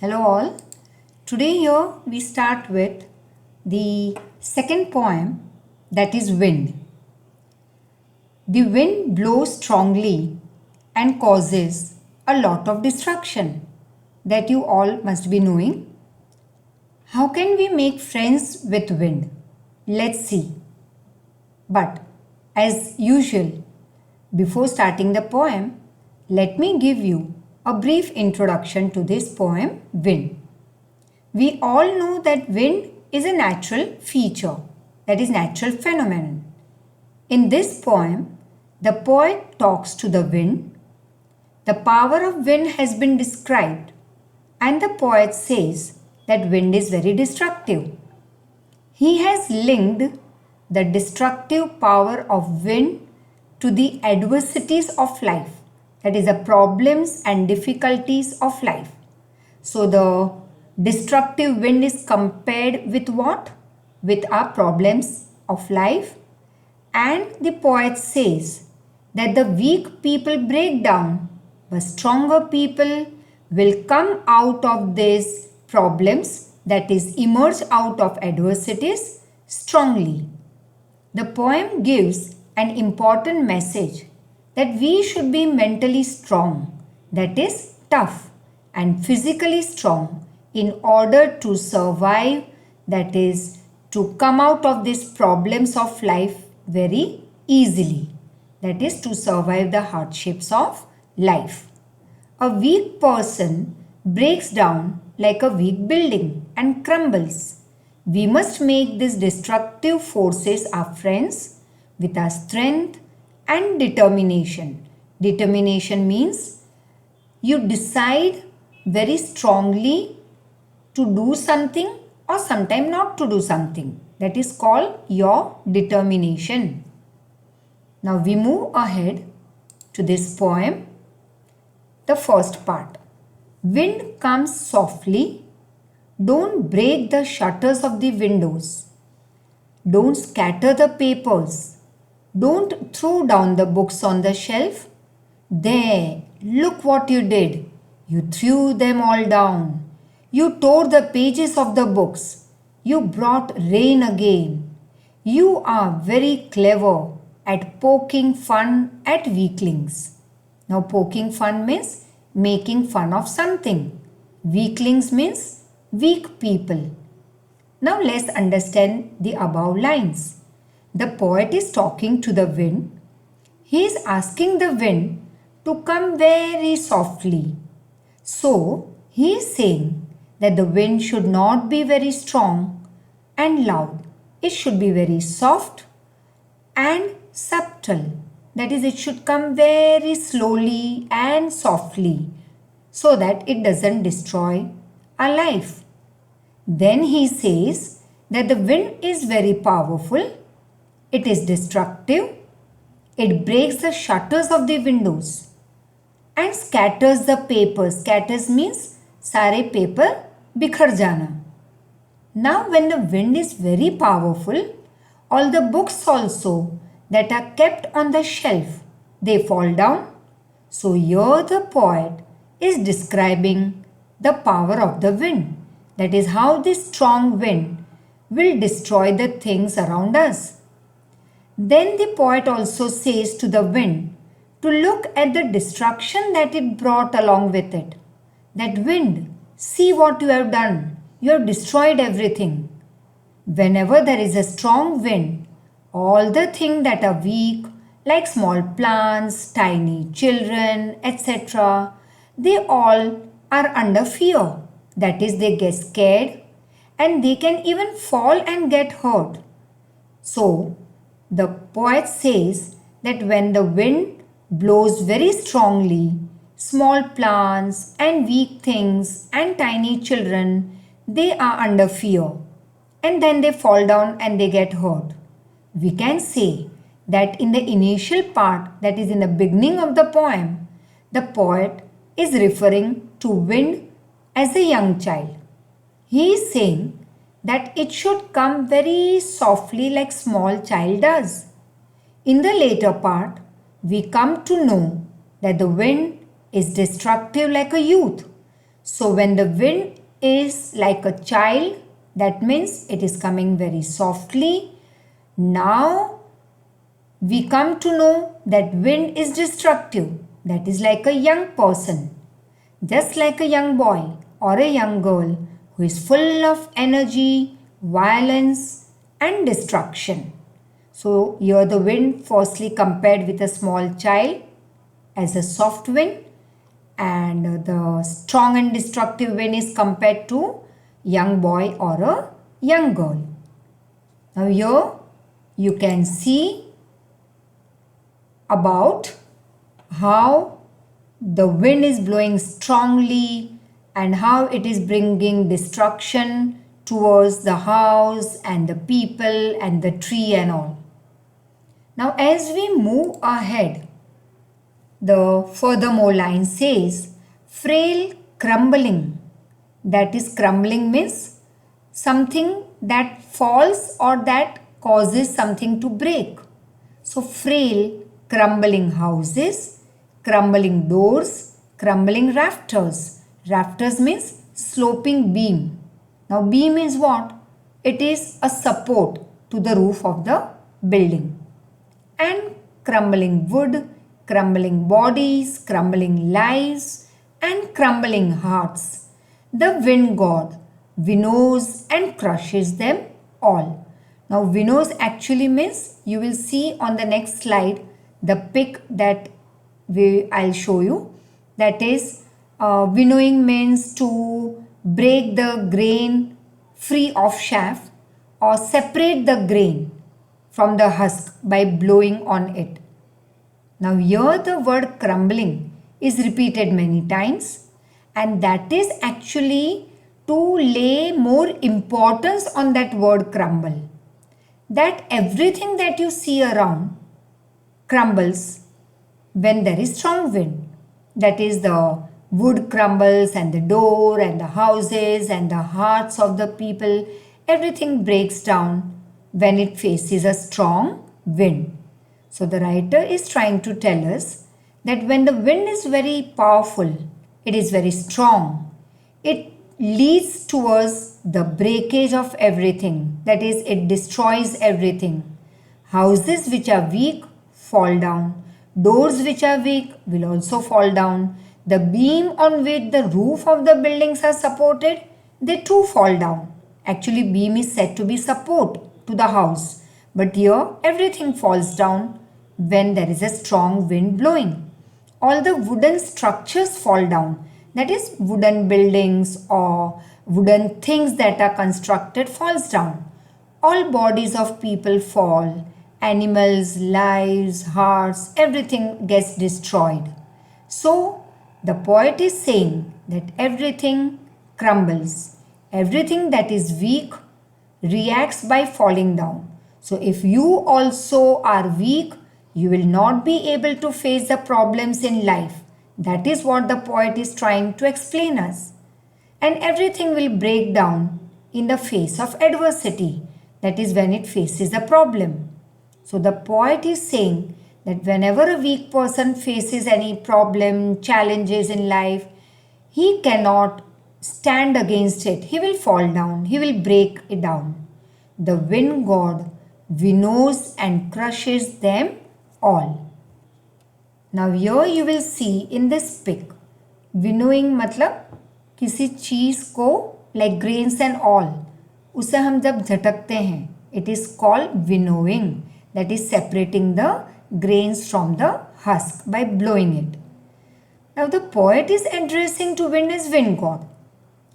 Hello all. Today here we start with the second poem, that is Wind. The wind blows strongly and causes a lot of destruction that you all must be knowing. How can we make friends with wind? Let's see. But as usual, before starting the poem, let me give you a brief introduction to this poem, Wind. We all know that wind is a natural feature, that is natural phenomenon. In this poem, the poet talks to the wind. The power of wind has been described, and the poet says that wind is very destructive. He has linked the destructive power of wind to the adversities of life, that is the problems and difficulties of life. So the destructive wind is compared with what? With our problems of life. And the poet says that the weak people break down, but stronger people will come out of these problems, that is emerge out of adversities strongly. The poem gives an important message that we should be mentally strong, that is tough, and physically strong in order to survive, that is to come out of these problems of life very easily, that is to survive the hardships of life. A weak person breaks down like a weak building and crumbles. We must make these destructive forces our friends with our strength and determination. Determination means you decide very strongly to do something or sometimes not to do something. That is called your determination. Now we move ahead to this poem. The first part. Wind comes softly. Don't break the shutters of the windows. Don't scatter the papers. Don't throw down the books on the shelf. There, look what you did. You threw them all down. You tore the pages of the books. You brought rain again. You are very clever at poking fun at weaklings. Now poking fun means making fun of something. Weaklings means weak people. Now let's understand the above lines. The poet is talking to the wind. He is asking the wind to come very softly. So he is saying that the wind should not be very strong and loud. It should be very soft and subtle. That is, it should come very slowly and softly so that it doesn't destroy our life. Then he says that the wind is very powerful. It is destructive. It breaks the shutters of the windows and scatters the papers. Scatters means सारे paper बिखर जाना. Now when the wind is very powerful, all the books also that are kept on the shelf, they fall down. So here the poet is describing the power of the wind. That is how this strong wind will destroy the things around us. Then the poet also says to the wind to look at the destruction that it brought along with it. That wind, see what you have done. You have destroyed everything. Whenever there is a strong wind, all the things that are weak, like small plants, tiny children, etc., they all are under fear. That is, they get scared and they can even fall and get hurt. So, the poet says that when the wind blows very strongly, small plants and weak things and tiny children, they are under fear and then they fall down and they get hurt. We can say that in the initial part, that is in the beginning of the poem, the poet is referring to wind as a young child. He is saying that it should come very softly like small child does. In the later part, we come to know that the wind is destructive like a youth. So when the wind is like a child, that means it is coming very softly. Now we come to know that wind is destructive. That is like a young person, just like a young boy or a young girl who is full of energy, violence and destruction. So here the wind firstly compared with a small child as a soft wind, and the strong and destructive wind is compared to young boy or a young girl. Now here you can see about how the wind is blowing strongly and how it is bringing destruction towards the house and the people and the tree and all. Now as we move ahead, the furthermore line says, frail crumbling. That is, crumbling means something that falls or that causes something to break. So frail crumbling houses, crumbling doors, crumbling rafters. Rafters means sloping beam. Now beam is what? It is a support to the roof of the building. And crumbling wood, crumbling bodies, crumbling lives and crumbling hearts. The wind god winnows and crushes them all. Now winnows actually means, you will see on the next slide the pic that I'll show you. That is, winnowing means to break the grain free of chaff or separate the grain from the husk by blowing on it. Now here the word crumbling is repeated many times, and that is actually to lay more importance on that word crumble. That everything that you see around crumbles when there is strong wind. That is, the wood crumbles and the door and the houses and the hearts of the people. Everything breaks down when it faces a strong wind. So the writer is trying to tell us that when the wind is very powerful, it is very strong, it leads towards the breakage of everything. That is, it destroys everything. Houses which are weak fall down. Doors which are weak will also fall down. The beam on which the roof of the buildings are supported, they too fall down. Actually, beam is said to be support to the house. But here, everything falls down when there is a strong wind blowing. All the wooden structures fall down. That is, wooden buildings or wooden things that are constructed falls down. All bodies of people fall. Animals, lives, hearts, everything gets destroyed. So, the poet is saying that everything crumbles. Everything that is weak reacts by falling down. So, if you also are weak, you will not be able to face the problems in life. That is what the poet is trying to explain us. And everything will break down in the face of adversity. That is when it faces a problem. So the poet is saying that whenever a weak person faces any problem, challenges in life, he cannot stand against it. He will fall down. He will break it down. The wind god winnows and crushes them all. Now here you will see in this pic, winnowing मतलब किसी चीज़ को like grains and all, उसे हम जब झटकते हैं, it is called winnowing. That is separating the grains from the husk by blowing it. Now the poet is addressing to wind as wind god,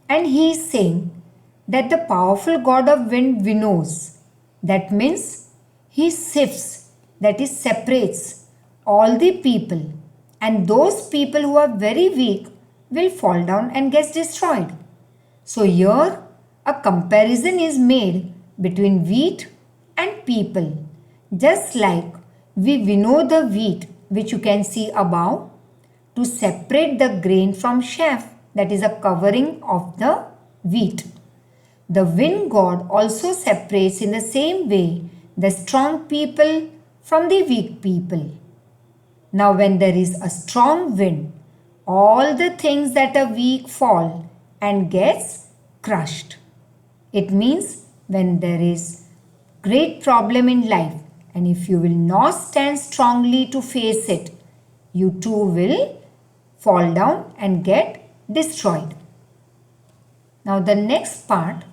and he is saying that the powerful god of wind winnows. That means he sifts, that is separates all the people, and those people who are very weak will fall down and get destroyed. So here a comparison is made between wheat and people. Just like we winnow the wheat, which you can see above, to separate the grain from chaff, that is a covering of the wheat. The wind god also separates in the same way the strong people from the weak people. Now when there is a strong wind, all the things that are weak fall and gets crushed. It means when there is great problem in life and if you will not stand strongly to face it, you too will fall down and get destroyed. Now the next part,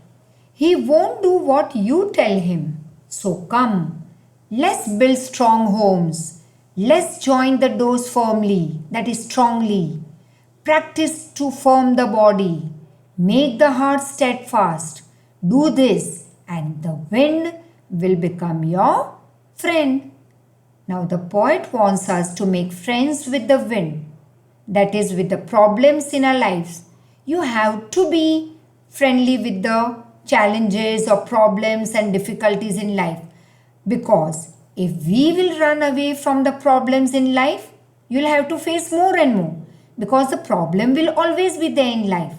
he won't do what you tell him. So come, let's build strong homes. Let's join the doors firmly, that is strongly. Practice to form the body. Make the heart steadfast. Do this and the wind will become your friend. Now the poet wants us to make friends with the wind. That is with the problems in our lives. You have to be friendly with the challenges or problems and difficulties in life. Because if we will run away from the problems in life, you'll have to face more and more. Because the problem will always be there in life.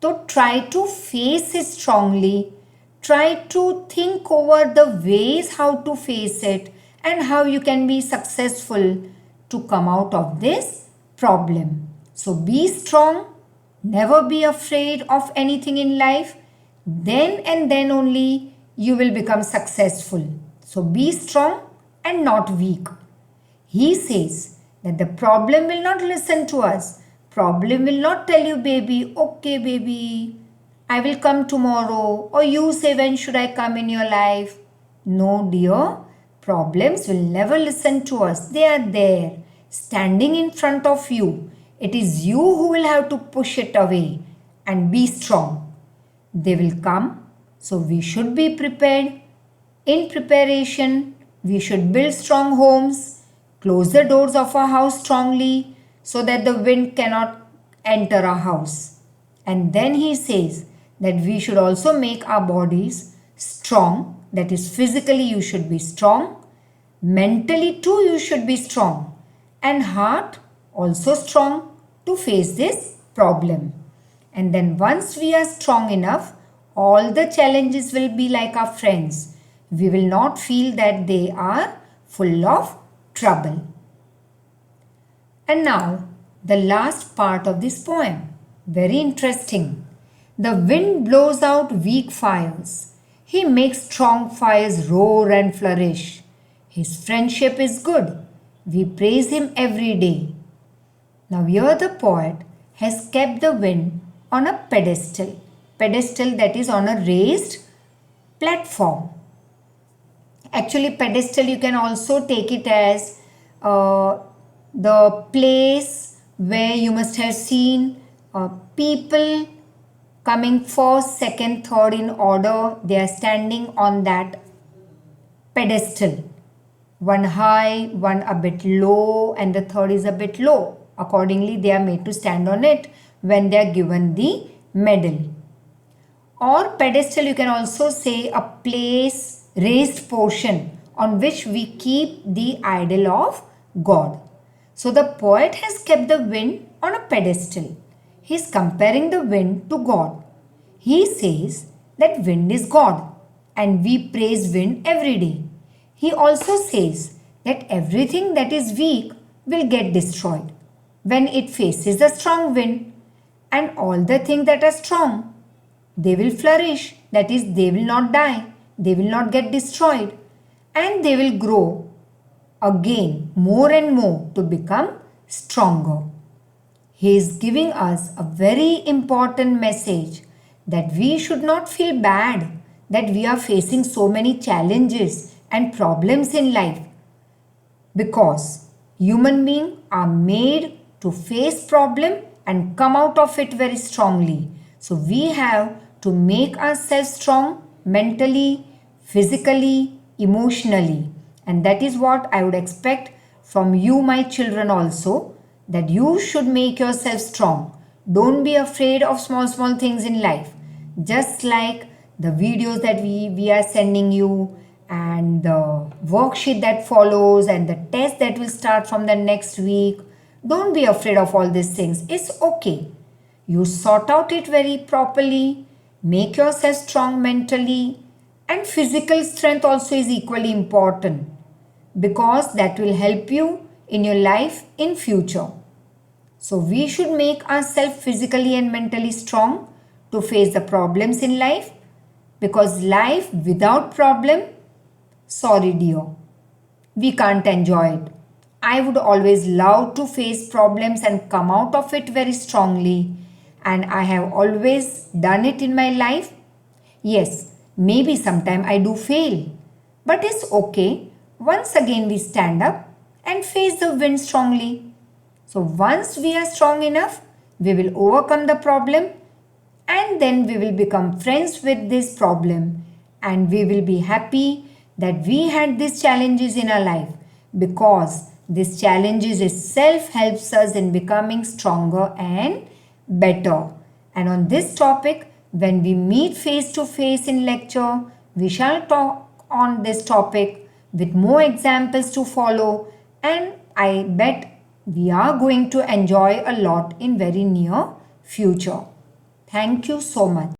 So try to face it strongly. Try to think over the ways how to face it and how you can be successful to come out of this problem. So be strong. Never be afraid of anything in life. Then and then only you will become successful. So be strong and not weak. He says that the problem will not listen to us. Problem will not tell you, baby, okay, baby, I will come tomorrow. Or you say, when should I come in your life? No, dear. Problems will never listen to us. They are there, standing in front of you. It is you who will have to push it away and be strong. They will come. So we should be prepared. In preparation, we should build strong homes, close the doors of our house strongly so that the wind cannot enter our house. And then he says that we should also make our bodies strong. That is, physically you should be strong. Mentally too you should be strong. And heart also strong to face this problem. And then once we are strong enough, all the challenges will be like our friends. We will not feel that they are full of trouble. And now the last part of this poem. Very interesting. The wind blows out weak fires. He makes strong fires roar and flourish. His friendship is good. We praise him every day. Now here the poet has kept the wind on a pedestal. Pedestal, that is on a raised platform. Actually, pedestal you can also take it as the place where you must have seen people coming first, second, third in order. They are standing on that pedestal. One high, one a bit low, and the third is a bit low. Accordingly, they are made to stand on it when they are given the medal. Or pedestal, you can also say a place, raised portion on which we keep the idol of God. So the poet has kept the wind on a pedestal. He is comparing the wind to God. He says that wind is God and we praise wind every day. He also says that everything that is weak will get destroyed when it faces a strong wind, and all the things that are strong, they will flourish. That is, they will not die, they will not get destroyed, and they will grow again more and more to become stronger. He is giving us a very important message that we should not feel bad that we are facing so many challenges and problems in life, because human beings are made to face problem and come out of it very strongly. So we have to make ourselves strong mentally, physically, emotionally, and that is what I would expect from you, my children, also, that you should make yourself strong. Don't be afraid of small things in life. Just like the videos that we are sending you, and the worksheet that follows, and the test that will start from the next week. Don't be afraid of all these things. It's okay. You sort out it very properly. Make yourself strong mentally, and physical strength also is equally important, because that will help you in your life in future. So we should make ourselves physically and mentally strong to face the problems in life, because life without problem, sorry dear, we can't enjoy it. I would always love to face problems and come out of it very strongly, and I have always done it in my life. Yes, maybe sometime I do fail, but it's okay. Once again we stand up and face the wind strongly. So once we are strong enough, we will overcome the problem, and then we will become friends with this problem, and we will be happy that we had these challenges in our life, because these challenges itself helps us in becoming stronger and better. And on this topic, when we meet face to face in lecture, we shall talk on this topic with more examples to follow, and I bet we are going to enjoy a lot in very near future. Thank you so much.